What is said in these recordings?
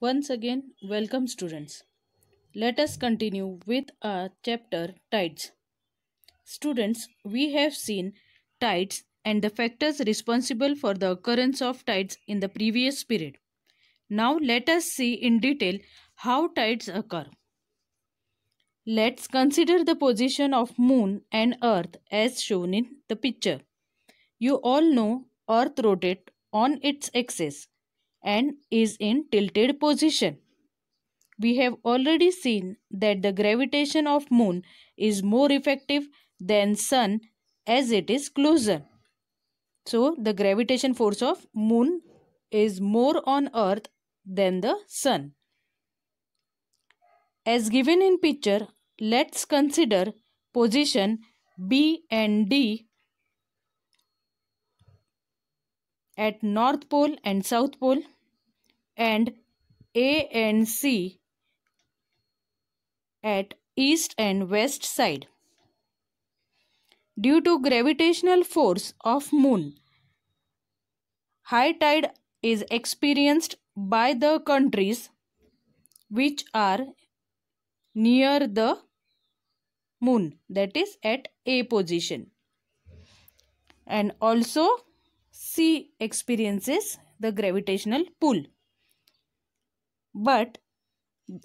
Once again, welcome students. Let us continue with our chapter Tides. Students, we have seen tides and the factors responsible for the occurrence of tides in the previous period. Now let us see in detail how tides occur. Let's consider the position of moon and earth as shown in the picture. You all know earth rotates on its axis and is in tilted position. We have already seen that the gravitation of moon is more effective than sun as it is closer. So the gravitation force of moon is more on earth than the sun. As given in picture, let's consider position B and D at North Pole and South Pole and A and C at east and west side. Due to gravitational force of moon, high tide is experienced by the countries which are near the moon, that is at A position, and also C experiences the gravitational pull. But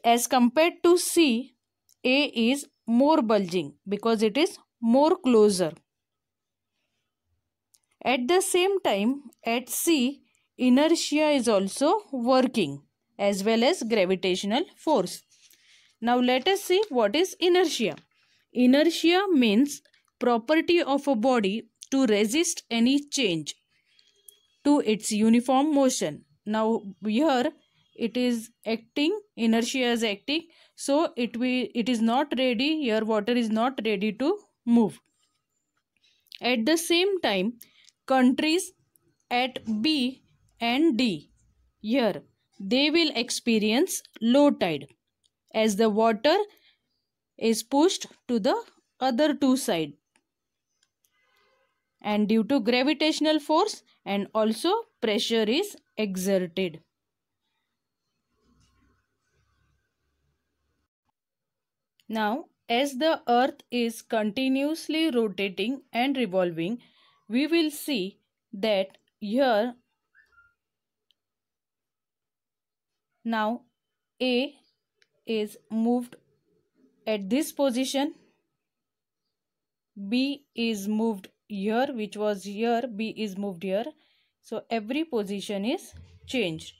as compared to C, A is more bulging because it is more closer. At the same time, at C, inertia is also working as well as gravitational force. Now let us see what is inertia. Inertia means property of a body to resist any change to its uniform motion. Now here it is acting, inertia is acting, so it is not ready, here water is not ready to move. At the same time, countries at B and D, here they will experience low tide as the water is pushed to the other two sides and due to gravitational force and also pressure is exerted. Now, as the earth is continuously rotating and revolving, we will see that here now A is moved at this position, B is moved here, which was here, B is moved here. So every position is changed.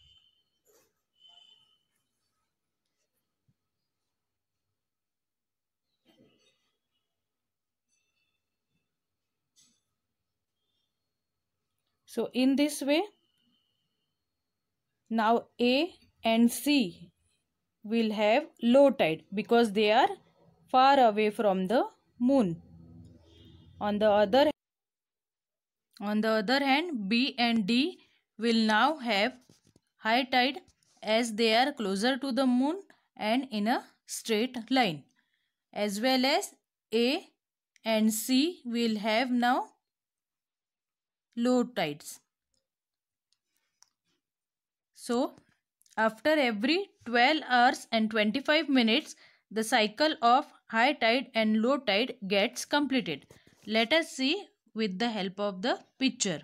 So in this way, now A and C will have low tide because they are far away from the moon. On the other hand, B and D will now have high tide as they are closer to the moon and in a straight line. As well as A and C will have now low tides. So, after every 12 hours and 25 minutes, the cycle of high tide and low tide gets completed. Let us see with the help of the picture.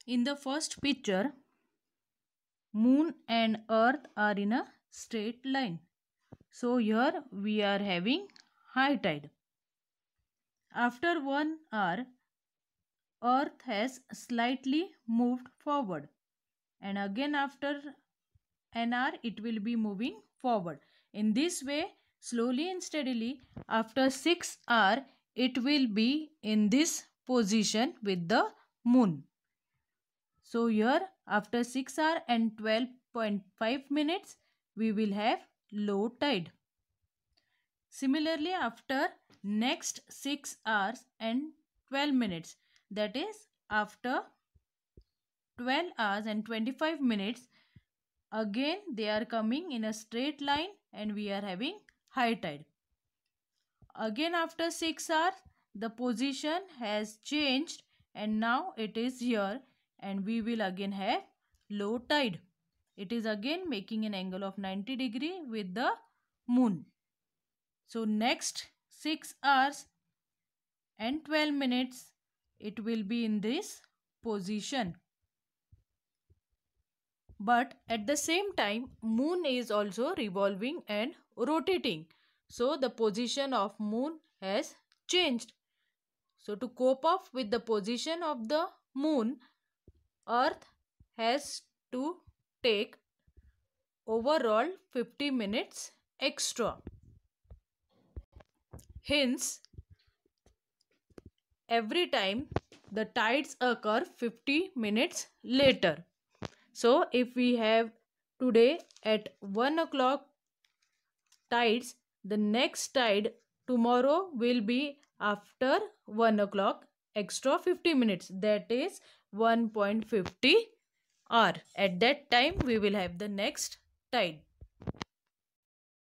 In the first picture, moon and earth are in a straight line. So here we are having high tide. After 1 hour, earth has slightly moved forward, and again after an hour it will be moving forward. In this way, slowly and steadily, after 6 hours it will be in this position with the moon. So here after 6 hours and 12.5 minutes we will have low tide. Similarly, after next 6 hours and 12 minutes, that is after 12 hours and 25 minutes, again they are coming in a straight line and we are having high tide. Again after 6 hours, the position has changed and now it is here and we will again have low tide. it is again making an angle of 90 degree with the moon. So next 6 hours and 12 minutes it will be in this position. But at the same time moon is also revolving and rotating. So the position of moon has changed. So to cope up with the position of the moon, Earth has to take overall 50 minutes extra. Hence, every time the tides occur 50 minutes later. So if we have today at 1 o'clock tides, the next tide tomorrow will be after 1 o'clock extra 50 minutes, that is 1.50 hour. At that time we will have the next tide.